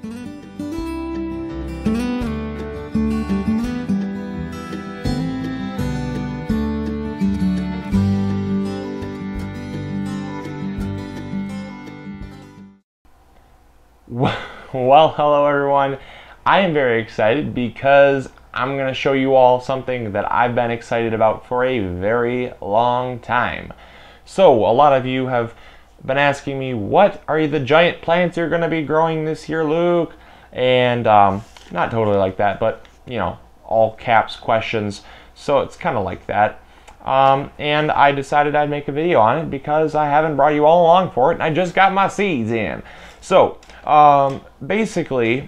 Well, hello everyone. I am very excited because I'm going to show you all something that I've been excited about for a very long time. So, a lot of you have been asking me, what are the giant plants you're going to be growing this year, Luke? And not totally like that, but you know, all caps questions. So it's kind of like that. And I decided I'd make a video on it because I haven't brought you all along for it, and I just got my seeds in. So basically,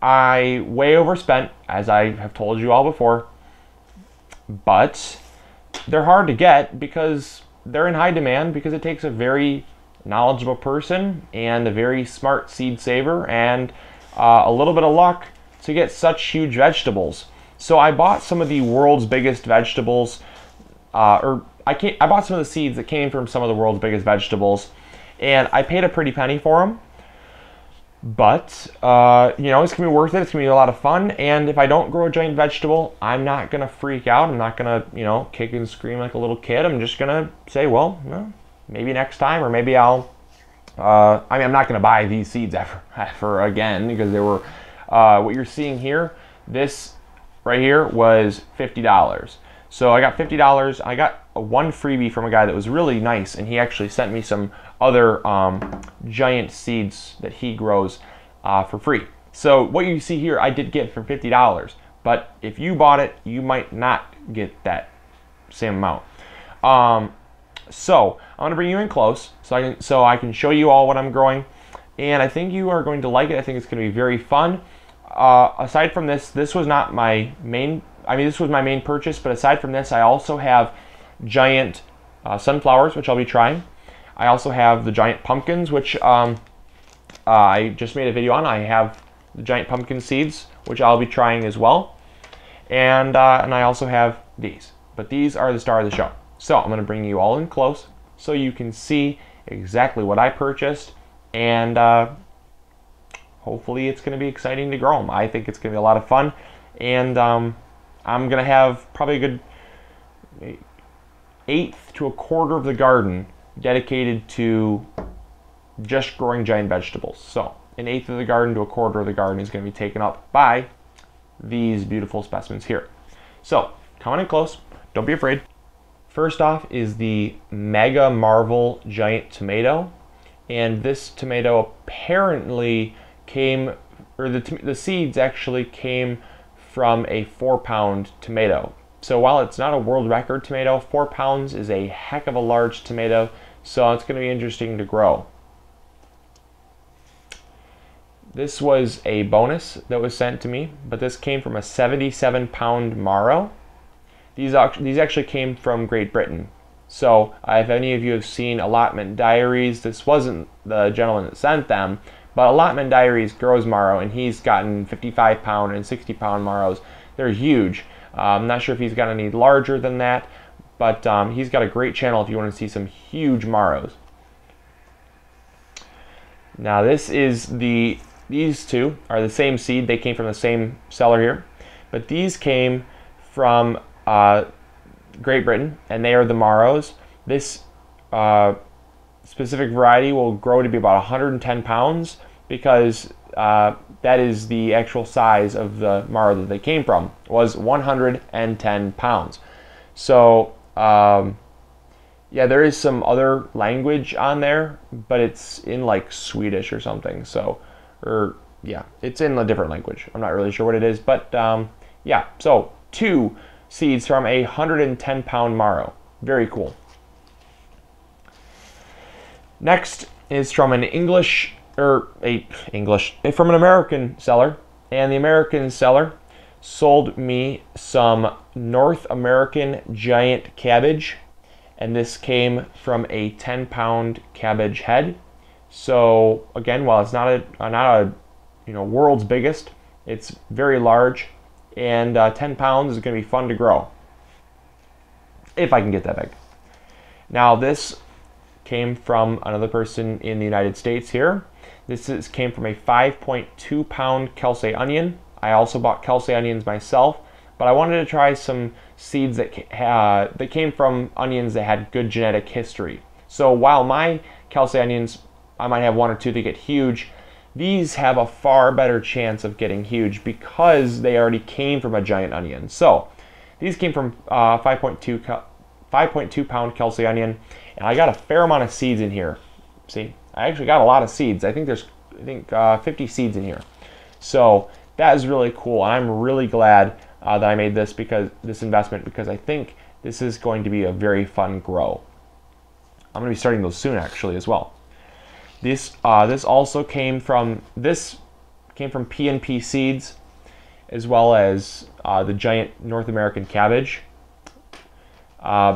I way overspent, as I have told you all before, but they're hard to get because they're in high demand, because it takes a very knowledgeable person and a very smart seed saver and a little bit of luck to get such huge vegetables. So I bought some of the world's biggest vegetables, I bought some of the seeds that came from some of the world's biggest vegetables, and I paid a pretty penny for them. But, you know, it's going to be worth it. It's going to be a lot of fun. And if I don't grow a giant vegetable, I'm not going to freak out. I'm not going to, you know, kick and scream like a little kid. I'm just going to say, well, maybe next time, or maybe I'll, I mean, I'm not going to buy these seeds ever again, because they were, what you're seeing here, this right here was $50. So I got $50. I got one freebie from a guy that was really nice, and he actually sent me some other giant seeds that he grows for free. So what you see here, I did get for $50. But if you bought it, you might not get that same amount. So I'm gonna bring you in close so I can show you all what I'm growing, and I think you are going to like it. I think it's gonna be very fun. Aside from this, this was not my main. I mean, this was my main purchase, but aside from this, I also have giant sunflowers, which I'll be trying. I also have the giant pumpkins, which I just made a video on. I have the giant pumpkin seeds, which I'll be trying as well. And I also have these. But these are the star of the show. So I'm going to bring you all in close so you can see exactly what I purchased. And hopefully it's going to be exciting to grow them. I think it's going to be a lot of fun. And I'm going to have probably a good eighth to a quarter of the garden dedicated to just growing giant vegetables. So an eighth of the garden to a quarter of the garden is going to be taken up by these beautiful specimens here. So come on in close, don't be afraid. First off is the Mega Marvel giant tomato, and this tomato apparently came, or the seeds actually came from a 4-pound tomato. So while it's not a world record tomato, 4 pounds is a heck of a large tomato, so it's going to be interesting to grow. This was a bonus that was sent to me, but this came from a 77-pound marrow. These actually came from Great Britain. So if any of you have seen Allotment Diaries, this wasn't the gentleman that sent them, but Allotment Diaries grows marrow, and he's gotten 55-pound and 60-pound marrows. They're huge. I'm not sure if he's got any larger than that, but he's got a great channel if you want to see some huge marrows. Now these two are the same seed. They came from the same seller here, but these came from Great Britain, and they are the marrows. This specific variety will grow to be about 110 pounds because that is the actual size of the marrow that they came from, was 110 pounds. So yeah, there is some other language on there, but it's in like Swedish or something. So, or yeah, it's in a different language. I'm not really sure what it is, but yeah, so 2 seeds from a 110-pound marrow. Very cool. Next is from an from an American seller, and the American seller sold me some North American giant cabbage, and this came from a 10-pound cabbage head. So again, while it's not a world's biggest, it's very large, and 10 pounds is going to be fun to grow if I can get that big. Now this came from another person in the United States here. came from a 5.2 pound Kelsey onion. I also bought Kelsey onions myself, but I wanted to try some seeds that came from onions that had good genetic history. So while my Kelsey onions, I might have one or two that get huge, these have a far better chance of getting huge because they already came from a giant onion. So these came from 5.2 pound Kelsey onion, and I got a fair amount of seeds in here. See, I actually got a lot of seeds. I think there's 50 seeds in here. So that is really cool, and I'm really glad that I made this investment, because I think this is going to be a very fun grow. I'm going to be starting those soon, actually, as well. This also came from P&P seeds, as well as the giant North American cabbage.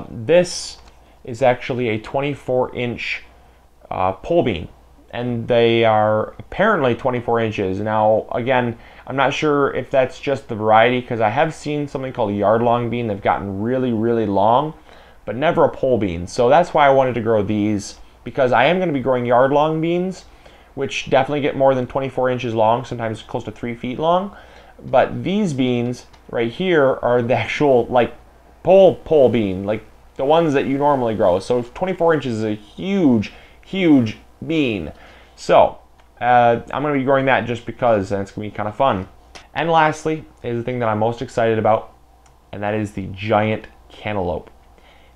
This is actually a 24-inch pole bean, and they are apparently 24 inches. Now, again, I'm not sure if that's just the variety, because I have seen something called a yard-long bean. They've gotten really, really long, but never a pole bean. So that's why I wanted to grow these, because I am going to be growing yard-long beans, which definitely get more than 24 inches long, sometimes close to 3 feet long. But these beans right here are the actual, like, pole bean, like the ones that you normally grow. So 24 inches is a huge, huge bean. So I'm going to be growing that just because, and it's going to be kind of fun. And lastly is the thing that I'm most excited about, and that is the giant cantaloupe.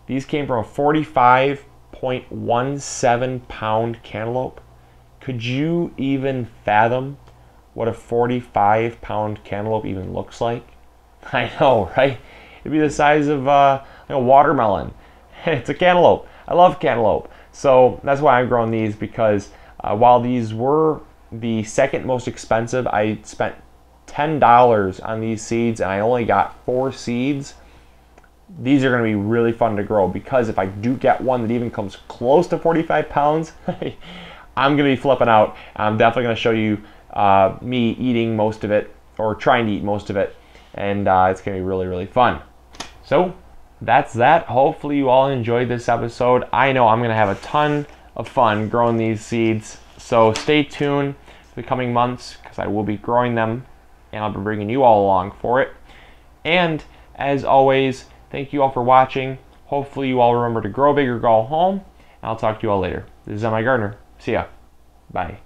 These came from a 45.17 pound cantaloupe. Could you even fathom what a 45-pound cantaloupe even looks like? I know, right? It'd be the size of a watermelon. It's a cantaloupe. I love cantaloupe. So that's why I'm growing these, because while these were the second most expensive, I spent $10 on these seeds and I only got 4 seeds. These are going to be really fun to grow, because if I do get one that even comes close to 45 pounds, I'm going to be flipping out. I'm definitely going to show you me eating most of it, or trying to eat most of it, and it's going to be really, really fun. So that's that. Hopefully you all enjoyed this episode. I know I'm going to have a ton of fun growing these seeds. So stay tuned for the coming months, because I will be growing them and I'll be bringing you all along for it. And as always, thank you all for watching. Hopefully you all remember to grow big or go home. And I'll talk to you all later. This is MIgardener. See ya. Bye.